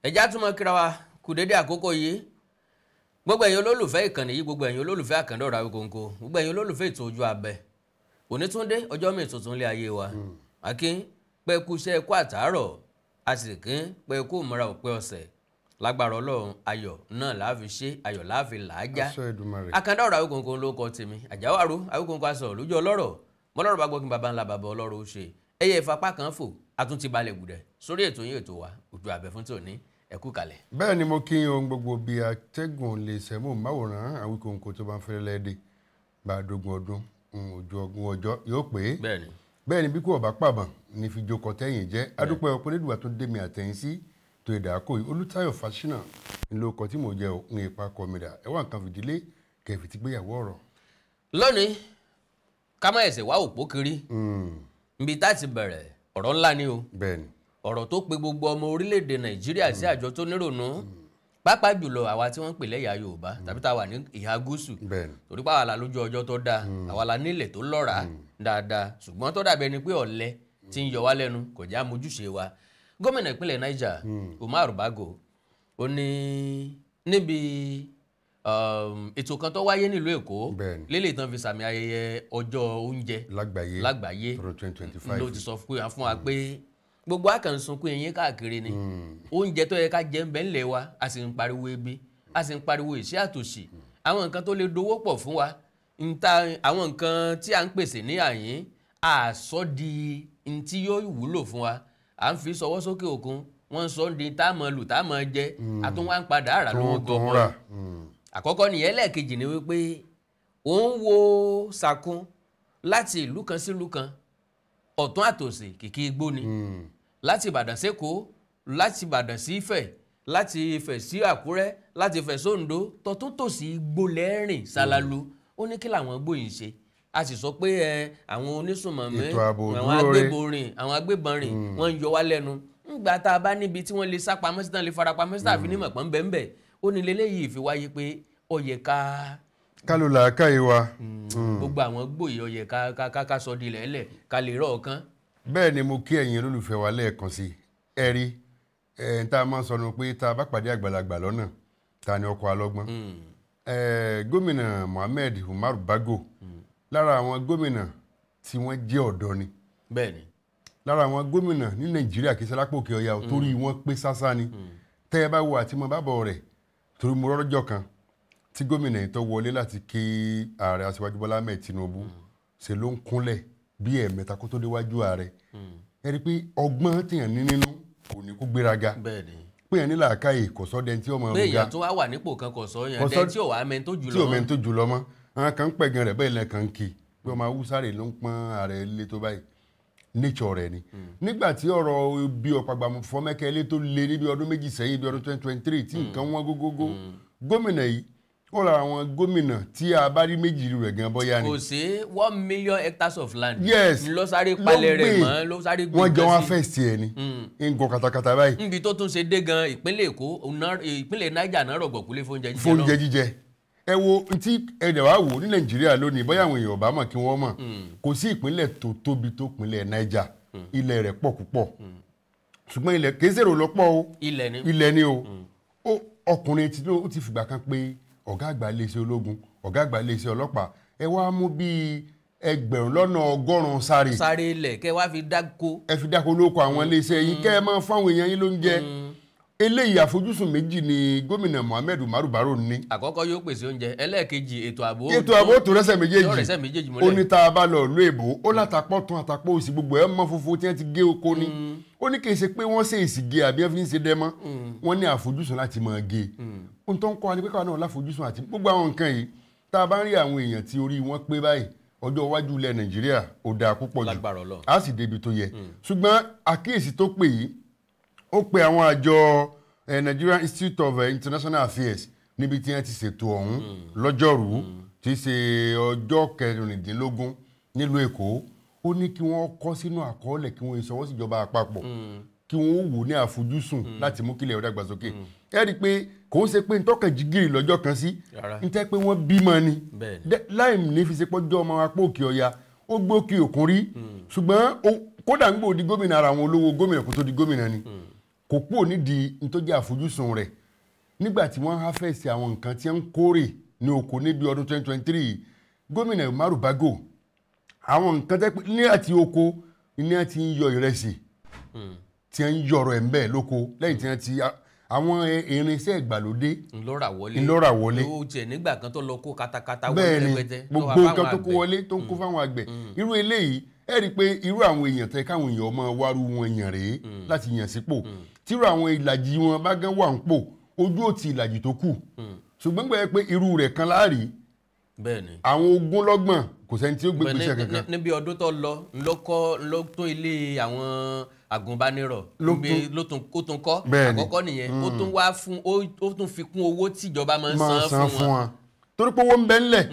ẹjá túnmọ̀ kíra wa kù dédé àkókò yìí gbogbo ẹ̀yin olólùfẹ́ ìkànnì yìí gbogbo ẹ̀yin olólùfẹ́ Àkàndá Awikonko gbogbo ẹ̀yin olólùfẹ́ ètò ojú abẹ onítúndé ọjọ́ mi tuntun lé ayé wa akin pé kú iṣẹ́ kú àtàárọ̀ a sì kín pé kú múra òpin ọ̀sẹ̀ lágbára Ọlọ́run ayọ̀ náà láàfin ṣe ayọ̀ láàfin làájá Àkàndá Awikonko ló kọ tèmi àjáwárú Awikonko aṣọ lójú ọlọ́rọ̀ mọ́lọ́rọ̀ bá gbọ́kí baba ńlá baba ọlọ́rọ̀ ó ṣe ẹyẹ ìfapá kan fò àtúntì balẹ̀ gùdẹ̀ sórí ètò yín ètò wa ojú abẹ fún tòní ẹ kú kalẹ̀. bẹ́ẹ̀ ni mo kí ohun gbogbo bíi atẹ́gùn lè sẹ́mú máwòrán Awikonko tó bá ń fẹ́rẹ́ lẹ́ẹ̀dẹ́ bá dógún ọdún ojú ọgbọ̀n ọjọ́ yóò pé bẹ́ẹ̀ ni bí kò bá pàbọ̀n ní fi jókòó tẹ́yìn jẹ́ adúpẹ́ ọ̀pọ̀lẹ́dùwà tó dé mi àtẹ̀yìn sí tó ìdàkọ yìí Olútáyọ̀ Fáṣínà ńlọ ọkọ̀ tí mò ń jẹ́ òun ipa kọmídà ẹ̀wọ̀n nǹkan fìdílé kẹfì ti gbéyàwó ọ̀rọ̀. lónìí ká má ẹsẹ̀ wá òpó kiri nbí tá ti bẹ̀rẹ̀ ọ̀rọ̀ ńlá ni o ọ̀rọ̀ tó pe gbogbo ọmọ orílẹ̀-èdè Nàìjíríà sí àjọ tó nírònú pàápàá jùlọ àwa tí wọ́n ń pè lẹ́yà Yorùbá tàbí tá a wà ní ìhà gúúsù torí pé àwa la lójú ọjọ́ tó dáa àwa la nílẹ̀ tó lọ́ràá dáadáa ṣùgbọ́n tó dàbí ẹni pé ọ̀lẹ tí ń yọ wá lẹ́nu kò já mójúṣe wa gómìnà ìpínlẹ̀ Niger Umar Bago ó ní níbi ètò kan tó wáyé nílùú Èkó lélẹ̀ tán fi sàmì ayẹyẹ ọjọ́ oúnjẹ lágbàáyé ló ti sọ fún wa pé gbogbo àkànsunkún eyín káàkiri ni oúnjẹ tó yẹ ká jẹ ń bẹ ńlẹ̀ wa a sì ń pariwo ebi a sì ń pariwo ìṣẹ́ àtòṣì àwọn nǹkan tó lè dowó pọ̀ fún wa àwọn nǹkan tí a ń pèsè ní àyín àsọ di tí yóò wúlò fún wa à ń fi sọwọ́ sókè òkun wọ́n ń sọ di táàmù lù táàmù jẹ àtúnwá ń padà àrà lówó gọbọ àkọ́kọ́ nìyẹn lẹ́ẹ̀kejì ni wípé ó ń wo sàkún láti ìlú kan sí ìlú kan ọ̀tún àtòsì kìkì igbó ni láti Ìbàdàn sékòó láti Ìbàdàn sí Ifẹ̀ láti Ifẹ̀ sí Àkúrẹ́ láti Ifẹ̀ sóńdó tọ̀tún tòsì igbó lẹ́rìn ṣalalu ó ní kí làwọn gbóyìn ṣe a sì sọ pé àwọn onísùnmọ̀mí àwọn agbébọn rìn wọ́n ń yọ wá lẹ́nu ńgbà tá a bá níbi tí wọ́n lè sá pamọ́ sí tán lè fara pamọ́ sí tàbí nímọ̀ pọ́n bẹ́ẹ̀ ó ní lélẹ́yìí fi wáyé pé ó yẹ kálù làákàyè wa. gbogbo àwọn gbòye ó yẹ ká sọ di lẹ́lẹ̀ ká lè rọ̀ ọ̀kan. bẹ́ẹ̀ ni mo kí ẹ̀yin olólùfẹ́ wa lẹ́ẹ̀kan sí ẹ rí tá a máa ń sọnù pé tá a bá pàdé àgbàlagbà lọ́nà ta ni ọkọ̀ alọ́gbọ́n. gómìnà Mohammed Umar Bago lára àwọn gómìnà tí wọ́n jẹ́ ọ̀dọ́ ni. bẹ́ẹ̀ni. lára àwọn gómìnà ní Nàìjíríà kì í sálápò kí ọya torí wọ́n pé sásá ni tẹ́ ẹ bá wo àti mo bá bọ̀ rẹ̀ torí mo rọ́jọ́ kan tí gómìnà yìí tó wọlé láti kí ààrẹ Aṣíwájú Bọ́lá Ahmed Tinubu ṣe ló ń kúnlẹ̀ bí ẹ̀ẹ̀mẹ́ta kó tó déwájú ààrẹ ẹ rí i pé ọgbọ́n tèèyàn ní nínú kò ní kó gbéraga pé yẹn ní làákàyè kò sọ dẹni tí ọmọ rẹ ga pé èèyàn tó wá wà nípò kan kò sọ yẹn dẹni tí ò wá mẹ́ni tó jù lọ tí ò mẹ́ni tó jù lọ mọ́ àwọn kan ń pẹ̀gàn rẹ̀ bẹ́ẹ̀ lẹ́ẹ̀kan ń kí pé ọmọ Haúsá ló ń pọ́n ààrẹ lé tó báyìí nature rẹ̀ ni nígbà tí ọ̀rọ̀ bí ọ̀pàgbàmù fọmẹ́kẹ́lé tó lé níbi ọdún méjì sẹ́yìn bí ọdún 2023 tí nǹkan wọ́n gógógó gómìnà yìí ó ra àwọn gómìnà tí a bá rí méjì rẹ̀ gan bọ́yá ni. kò sí 1 million hectares of land. yes ló sáré palẹ̀ rẹ̀ mọ́ ló sáré gbé wọ́n jọ wọn fẹ́ẹ̀sì ẹ̀ ni ń gọ katakata báyìí. níbi tó tún ṣe dé gan ìpínlẹ̀ Èkó ìpínlẹ̀ Niger náà rọ̀gbọ̀kúlé fóúnjẹ jíjẹ ẹ wo tí ẹ̀dẹ̀ wá wò ní Nàìjíríà lónìí bóyá àwọn èèyàn ọ̀bá mọ̀ kí wọ́n mọ̀ kò sí ìpínlẹ̀ tó tóbi tó ìpínlẹ̀ Niger ilẹ̀ rẹ̀ pọ̀ púpọ̀ ṣùgbọ́n ilẹ̀ kìí ṣèrò lọ́pọ̀ o ilẹ̀ ni o ọkùnrin tí ó ti fìgbà kan pé ọ̀gá àgbà iléeṣẹ́ ológun ọ̀gá àgbà iléeṣẹ́ ọlọ́pàá ẹ wá mú bíi ẹgbẹ̀rún lọ́nà ọgọ́rùn-ún sáré ilẹ̀ kẹ́ wá fi dáko. ẹ fi dáko lóko àwọn iléeṣẹ́ yìí kẹ́ ẹ máa fáwọn èèyàn yín lóúnjẹ eléyìí àfojúsùn méjì ni gómìnà Mohammed Umar Bago ní. àkọ́kọ́ yóò pèsè oúnjẹ ẹlẹ́ẹ̀kejì ètò ààbò tó rẹ́sẹ̀ méjèèjì ó ní tá a bá lọ ló èbó ó látàpọ̀ tún àtàpọ̀ òsì gbogbo ẹ̀ mọ́ funfun tí wọ́n ti gé oko ni ó ní kì í ṣe pé wọ́n ṣe èsì gé àbí ẹ fi ń ṣe dẹ́mọ́ wọ́n ní àfojúsùn láti máa gé ohun tó ń kọ́ wa ni pé káwọn náà láfojúsùn àti gbogbo àwọn nǹkan yìí tá a bá ń rí àwọn èèyàn tí orí wọn pé báyìí ọjọ́ iwájú ilẹ̀ Nàìjíríà ó dáa púpọ̀ jù á sì débi tó yẹ ṣùgbọ́n àkíyèsí tó pè yìí ó pe àwọn àjọ Nigerian Institute of International Affairs níbi tí wọ́n ti ṣètò ọ̀hún lọ́jọ́rú tí í ṣe ọjọ́ 16 nílùú Èkó ó ní kí wọ́n kọ sínú àkọọ́lẹ̀ kí wọ́n ìṣọwọ́ síjọba àpapọ̀ kí wọ́n wò ní àfojúsùn láti mú kílẹ̀ ọ̀dàgbàsókè ẹ rí i pé kò ń ṣe pé ntọ́kàn jígìrì lọ́jọ́ kan sí ntẹ́ pé wọ́n bímọ ni láì ní fi ṣe pọ́jọ́ ọmọ apá òkè ọya ó gbé òkè òkun rí ṣùgbọ́n kódà ń gbòó di gómìnà ara àwọn olówó gómìnà kó tó di gómìnà ni kò kúrò nídìí nítorí àfojúsùn rẹ̀ nígbà tí wọ́n harvest àwọn nǹkan tí wọ́n ń kórè ní oko níbi ọdún 2023 gómìnà Umaru Bago àwọn nǹkan tẹ́ ní àti oko ní àti ń yọ ìrẹsì tí wọ́n ń yọ̀rọ̀ ẹ̀ ń bẹ̀ lóko lẹ́yìn tí wọ́n ti àwọn irinṣẹ́ ìgbàlódé ńlọ́ra wọlé ó jẹ́ nígbà kan tó lọ kó katakata wọlé rẹpẹtẹ gbogbo nǹkan tó kó wọlé tó ń kó fáwọn àgbẹ̀ irú eléyìí ẹ rí i pé irú àwọn èèyàn tẹ káwọn èèyàn máa wárú wọn yàn rèé láti yàn sípò tírú àwọn ìlàjì wọn bá gán wà ń pò ojú ò ti ìlàjì tó kù ṣùgbọ́n gbẹ́ pé irú rẹ̀ kan láàrí àwọn ogúnlọ́gbọ̀n kò sẹ́ni tí ó gbé gbèsè kankan. níbi ọdún tó lọ ló tó ilé àwọn agùnbánirọ̀ ló tún kọ́ àkọ́kọ́ nìyẹn ó tún wá fún ó tún fi kún owó tíjọba máa ń san fún wọn. torí pé owó ń bẹ ńlẹ̀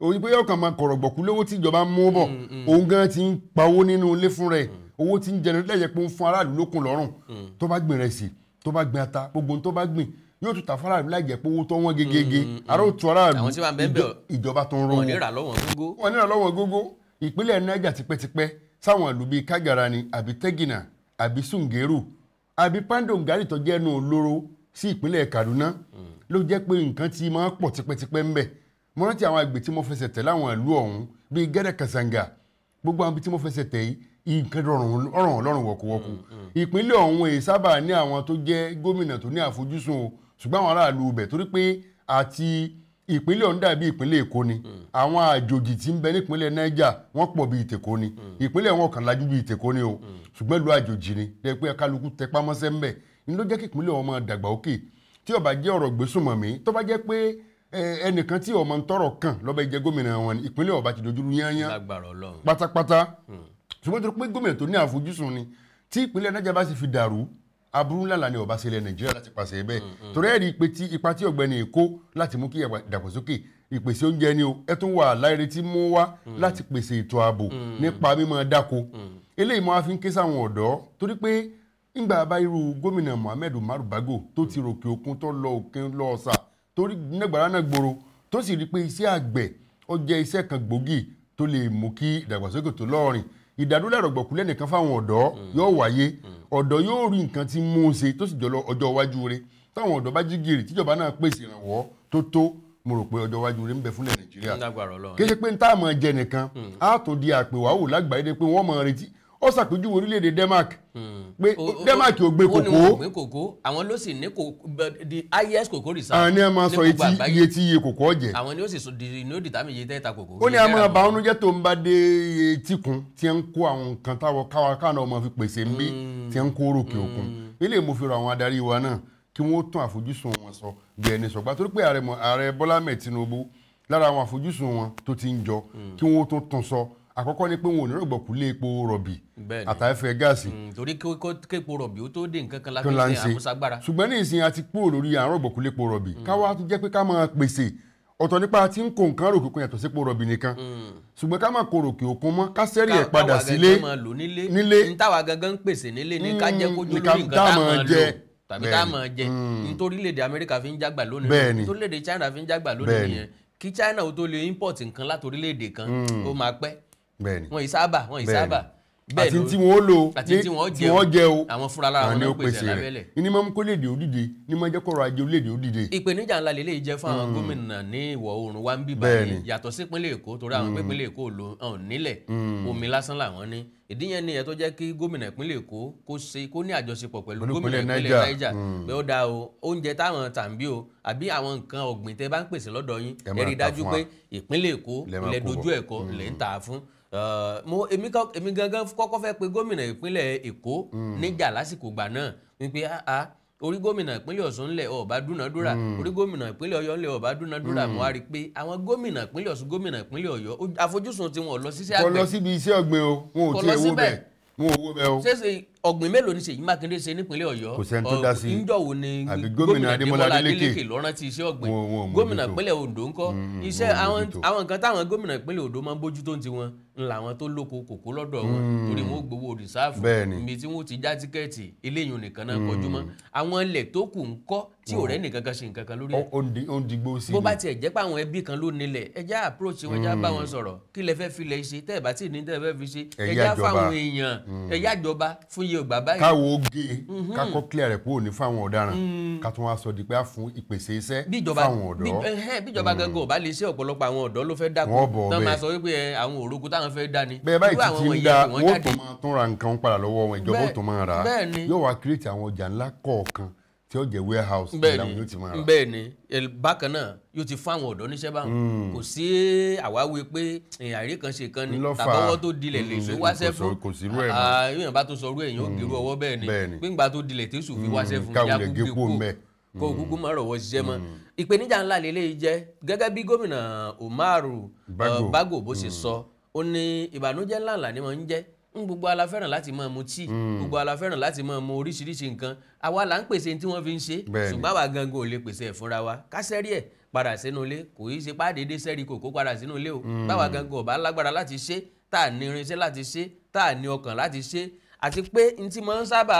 òun pé yóò kàn máa kọ̀rọ̀ gbọ̀kú lówó tíjọba mú bọ̀ òun gan ti ń pawó nínú ilé fún rẹ̀ owó ti ń jẹun lẹ́yẹ pé ń fún aráàlú lókun lọ́rùn tó bá gbìn rẹsì tó bá gbìn ata gbogbo tó bá gbìn yóò tún ta fáráàlú láì jẹ́ pé owó tó wọ́n gegege ará òtún aráàlú ìjọba tó ń rówó wọn níra lọ́wọ́ gógó ìpínlẹ̀ Niger tipẹ́tipẹ́ sáwọn ìlú bíi Kagara ni àbí Tegina àbí Sungeru àbí Pandongari tó jẹ́ ẹnu olóró sí ìpínlẹ̀ Kaduna ló jẹ́ pé nǹkan ti máa pọ̀ tipẹ́tipẹ́ ń bẹ̀ mo rántí àwọn àgbẹ̀ tí mo fẹsẹ̀ tẹ̀ láwọn ìlú ọ̀hún bíi Gẹ́rẹ́ Kasanga gbogbo àwọn ibi tí mo fẹsẹ̀ tẹ̀ yìí nǹkan rọrùn ọlọ́run wọ̀kúwọ́kú ìpínlẹ̀ ọ̀hún èyí sábà ní àwọn tó jẹ́ gómìnà tó ní àfojúsùn o ṣùgbọ́n àwọn aráàlú ibẹ̀ torí pé àti ìpínlẹ̀ ọ̀hún dàbí ìpínlẹ̀ Èkó ni àwọn àjòjì tí ń bẹ nípínlẹ̀ Niger wọ́n pọ̀ bíi tèkó ni ìpínlẹ̀ wọn kàn lajú bíi tèkó ni o ṣùgbọ́n ìlú àjòjì ni lẹ́yìn pé kálukú tẹpá mọ́sẹ́ ń bẹ̀ ni ló jẹ́ kí ìpínlẹ̀ wọn máa dàgbà òkè tí ó bá jẹ́ ọ̀rọ̀ gbésùmọ̀mí tó bá jẹ́ pé ẹnìkan tí ọmọ ń tọrọ kàn lọ́bẹ̀ jẹ́ gómìnà wọn ìpínlẹ̀ ọba ti dojúrú yányán pátápátá ṣùgbọ́n tó pé gómìnà tó ní àfojúsùn ni tí ìpínlẹ̀ Niger bá sì fi dàrú aburú ńlá ni ọba ṣẹlẹ̀ Nàìjíríà láti pàṣẹ bẹ́ẹ̀ torí ẹ̀rí pé tí ipa tí ọ̀gbẹ́ni Èkó láti mú kí ìdàgbàsókè ìpèsè oúnjẹ ni o ẹ tún wà láìrè tí mú wá láti pèsè ètò ààbò nípa mímọ dáko eléyìí máa fi ń ké sáwọn ọ̀dọ́ torí pé ńgbà bá irú gómìnà Muhammed Umaru Bago tó ti ròkè òkun tó lọ òkè lọ ọ̀sà torí nígbàrá náà gbòòrò tó sì rí pé iṣẹ́ àgbẹ̀ ó jẹ́ iṣẹ́ kan gbòógì tó lè mú kí ìdàgbàsókè tó lọ́ọ̀rìn ìdádúró ẹ̀rọ̀gbọ̀kú lẹ́nìkan fáwọn ọ̀dọ́ yóò wáyé ọ̀dọ́ yóò rí nǹkan tí mú un ṣe tó sì jọlọ ọjọ́ iwájú rẹ̀ táwọn ọ̀dọ́ bá jí gìrì tíjọba náà pèsè ìrànwọ́ tó mo rò pé ọjọ́ iwájú rẹ̀ ń bẹ fúnlẹ̀ Nàìjíríà kí ṣe pé ń tá àmọ́ jẹ nìkan á tún di àpèwáwò lágbàáyé pé wọ́n mọ̀ retí ó ṣàpèjúwe orílẹ̀-èdè Denmark pé Denmark ò gbé kòkó àwọn ló sì ní the highest cocoa reserve àwọn ni a máa sọ iye tí iye kòkó jẹ àwọn ni ó sì sọ ní ó dìtàmì iye tẹ́ta kòkó. ó ní a máa bá ọ́nú jẹ́ tó ń bá dé etíkun tí ń kó àwọn nǹkan táwọn káwọn ọmọ fi pèsè ń bí tí ń kó ròkè òkun ilé mo fi rọ àwọn adarí wa náà kí wọ́n tún àfojúsùn wọn sọ bí ẹni sọgbà torí pé ààrẹ Bọ́lá Ahmed Tinubu lára àwọn àfojúsùn wọn tó ti ń jọ kí wọ́n tó tún sọ àkọ́kọ́ ni pé wọn ò ní rọ̀gbọ̀kú lé epo rọ̀bì àtàfẹ́ gáàsì. torí képo rọ̀bì ó tó dé nǹkan kan láti ṣe àmúṣagbára. ṣùgbọ́n ní ìsìn àti kúrò lórí àrùn rọ̀gbọ̀kú lépo rọ̀bì káwá tó jẹ́ pé ká máa pèsè ọ̀tọ̀ nípa tí ń kó nǹkan ròkè òkun yàtọ̀ sípò rọ̀bì nìkan ṣùgbọ́n ká máa kó ròkè òkun mọ́ ká sẹ́rí ẹ̀ padà sílé nílé ntáwa gangan ń pèsè nílé ní ká jẹ́ kójú lórí nǹkan tá a máa lò tàbí tá a máa jẹ nítorí lédè Amẹ́ríkà fi ń jágbà lónìí nítorí lédè China fi ń jágbà lónìí nìyẹn kí China ó tó lè import nǹkan látorílẹ̀-èdè kan ó máa pẹ́ wọn yìí sábà àti tí wọ́n lò tí wọ́n jẹ o àwọn fúnra lára wọn náà pèsè lábẹ́lẹ̀. ìní máa ń kó léde òdìdè ní máa jẹ́ kọ́rọ̀ ajé orílẹ̀-èdè òdìdè. ìpèníjà ńlá lélẹ́yìí jẹ́ fún àwọn gómìnà ní ìwọ̀ oòrùn wa ń bí báyìí yàtọ̀ sí ìpínlẹ̀ Èkó torí àwọn ìpínlẹ̀ Èkó lò hàn nílẹ̀ omi lásán làwọn ní ìdí yẹn ni ẹ̀ tó jẹ́ kí gómìnà ìpínlẹ̀ Èkó kó ní àjọṣepọ̀ pẹ̀lú gómìnà ìpínlẹ̀ Niger pé ó dáa o oúnjẹ táwọn tàǹbí o àbí àwọn nǹkan ọ̀gbìn tẹ́ bá ń pèsè lọ́dọ̀ yín ẹ rí dájú pé ìpínlẹ̀ Èkó ilẹ̀ dojú ẹ̀kọ́ ilẹ̀ ń tà fún èmi gangan kọ́kọ́ fẹ́ pe gómìnà ìpínlẹ̀ Èkó níjà lásìkò gbà náà wípé orí gómìnà ìpínlẹ̀ Ọ̀ṣun ńlẹ̀ ọ̀bá dúnadúrà orí gómìnà ìpínlẹ̀ Ọ̀yọ́ ńlẹ̀ ọ̀bá dúnadúrà mo wá rí i pé àwọn gómìnà ìpínlẹ̀ Ọ̀ṣun gómìnà ìpínlẹ̀ Ọ̀yọ́ àfojúsùn tí wọn lọ síṣẹ́ àgbẹ̀ kò lọ síbi iṣẹ́ ọ̀gbìn o wọn ò tiẹ̀ wó bẹ́ẹ̀ wọn ò wó bẹ́ẹ̀ o. ṣé ọ̀gbìn mélòó ni Ṣèyí Mákindé ṣe nípínlẹ̀ Ọ̀yọ́ kò sẹ́ni tó dá sí ìjọ wo ni gómìnà Adémọ́lá Adélékè ló rántí iṣẹ́ ọ̀gbìn gómìnà ìpínlẹ̀ Ondo ńkọ́ iṣẹ́ àwọn nǹkan táwọn gómìnà ìpínlẹ̀ Ondo máa ń bójú tó ń tiwọn ńlá àwọn tó lóko kòkó lọ́dọ̀ wọn torí wọn ó gbowó rìsáàfù ibi tí wọn ti já tíkẹ́ẹ̀tì eléyìí nìkan náà kọjú mọ́ àwọn ilẹ̀ tó kù ńkọ́ tí ò rẹ́ nìkan kan ṣe nǹkan kan lórí ẹ̀. ó ń digbó sí i. bó bá tiẹ̀ jẹ́ pé àwọn ẹbí kan ló nílẹ̀ ẹjá approach wọn ẹjá bá wọn sọ̀rọ̀ kí lẹ fẹ́ fi lẹ̀ ṣe tẹ́ ẹ̀ bá tí ì ní tẹ́ ẹ fẹ́ fi ṣe ẹjá fáwọn èèyàn ẹjá jọba fún iye ògbà báyìí. káwo gé kákọ́ clear rẹ̀ kúrò ní fáwọn ọ̀daràn ká tún wá sọ di pé a fún ìpèsè iṣẹ́ fáwọn ọ̀dọ́. bíjọba gangan ò bá lè ṣe ọ̀pọ̀lọpọ̀ àwọn ọ̀dọ́ ló fẹ́ dákú tán máa sọ wípé àwọn òrùkú táwọn fẹ́ dá ni. bẹ́ẹ̀ báyìí ti ń da wọ́n tó máa tún ra nǹkan padà lọ́wọ́ wọn ìjọba ó tó máa rà á yóò wá create àwọn ọjà ńlá kọ̀ọ̀kan tí ó jẹ́ warehouse ìlànà yóò ti máa rà. bẹ́ẹ̀ ni bákan náà yóò ti fún àwọn ọ̀dọ́ níṣẹ́ báwọn kò sí àwáwí pé àìrí kan ṣe kan ni tàbọ̀wọ́ tó dilẹ̀ lè ṣe wáṣẹ́ fún èèyàn bá tó sọ orú èèyàn ó gèrú ọwọ́ bẹ́ẹ̀ ni gbígbà tó dilẹ̀ tẹ́sù fi wáṣẹ́ fún yàgò kó kúkú má rọ̀wọ́ ṣiṣẹ́ mọ́. ìpèníjà ńlá lélẹ́yìí jẹ́ gẹ́gẹ́ bí gómìnà Umaru Bago bó ṣe sọ ó ní ìbànújẹ́ ńláńlá ni wọ́n ń jẹ́ gbogbo ala fẹ́ràn láti máa mu tíì gbogbo ala fẹ́ràn láti máa mu oríṣiríṣi nǹkan àwa là ń pèsè tí wọ́n fi ń ṣe ṣùgbọ́n àwa gangan ò lè pèsè ẹ̀ fúnra wa ká sẹ́rí ẹ̀ padà sínú ilé kò í ṣe pàdédé sẹ́rí kò padà sínú ilé o báwa gangan ò bá lágbára láti ṣe tá à ní irinṣẹ́ láti ṣe tá à ní ọkàn láti ṣe àti pé n tí máa ń sábà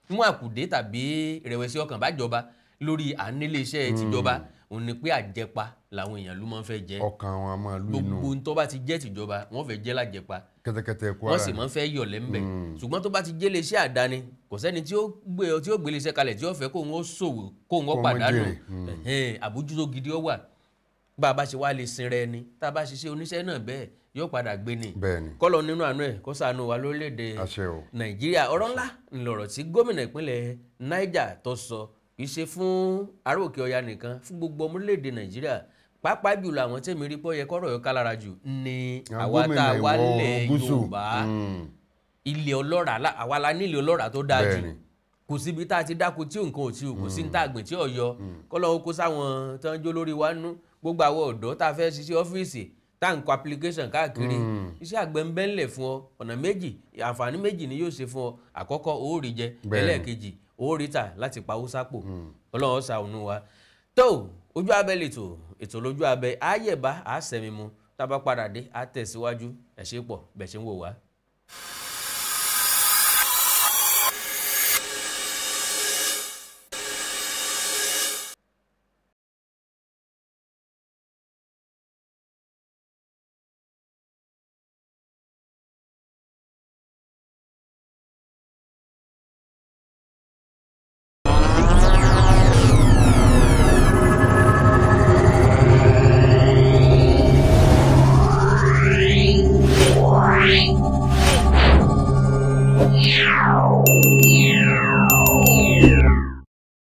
mú àkùdé tàbí ìrẹ̀wẹ̀sì ọkàn bá jọba lórí ànílé iṣẹ́ tìjọba òun ni pé àjẹpa làwọn èèyàn ló máa ń fẹ́ jẹ ọkàn àwọn máa lù inú gbogbo tó bá ti jẹ́ tìjọba wọ́n fẹ́ jẹ́ lájẹpa kẹ́tẹ́kẹ́tẹ́ Kwara wọ́n sì máa ń fẹ́ yọ̀ lẹ́ńbẹ̀ ṣùgbọ́n tó bá ti jẹ́ iléeṣẹ́ àdáni kò sẹ́ni tí ó gbé iléeṣẹ́ kalẹ̀ tí ó fẹ́ kóun ó ṣòwò kóun ó pàdánù àbójútó gidi ó wà bá a bá ṣe wá lè sin rẹ ni tá a bá ṣiṣẹ́ oníṣẹ́ náà bẹ́ẹ̀ yóò padà gbé ni kọ́lọ̀ nínú àánú ẹ̀ kó ṣàánú wa lórílẹ̀‐èdè Nàìjíríà ọ̀rọ̀ ńlá ńlọrọ̀ tí gómìnà ìpínlẹ̀ Niger tó sọ kì í ṣe fún ará òkè ọya nìkan fún gbogbo ọmọ orílẹ̀-èdè Nàìjíríà pàápàá jùlọ àwọn tẹ́mi rí pọ́ yẹ kọ́rọ̀ yọ kálára jù ní àwa tá a wá lẹ̀ Yorùbá ilẹ̀ ọlọ́ràá àwa la ní ilẹ̀ ọlọ́ràá tó dáa jù kò síbi tá a ti dáko tí nǹkan ò tí o kò sí ní tá a gbìn tí ò yọ kọ́lọ́ kó sáwọn tán jó lórí wa nú gbogbo àwọn ọ̀dọ́ tá a fẹ́ ṣiṣẹ́ ọ́fíìsì tá à ń kọ application káàkiri iṣẹ́ àgbẹ̀ ń bẹ́ńlẹ̀ fún ọ ọ̀nà méjì àǹfààní méjì ni yóò ṣe fún ọ àkọ́kọ́ ó rí jẹ ẹlẹ́ẹ̀kejì ó rí tà láti pawó sápò Ọlọ́run ṣàánú wa tó ojú abẹ lètò ètò lójú abẹ àyẹ̀bá àṣẹ̀mímú tá a bá padà dé á tẹ̀síwájú ẹ̀ ṣe pọ̀ bẹ̀ ṣe ń wò wá.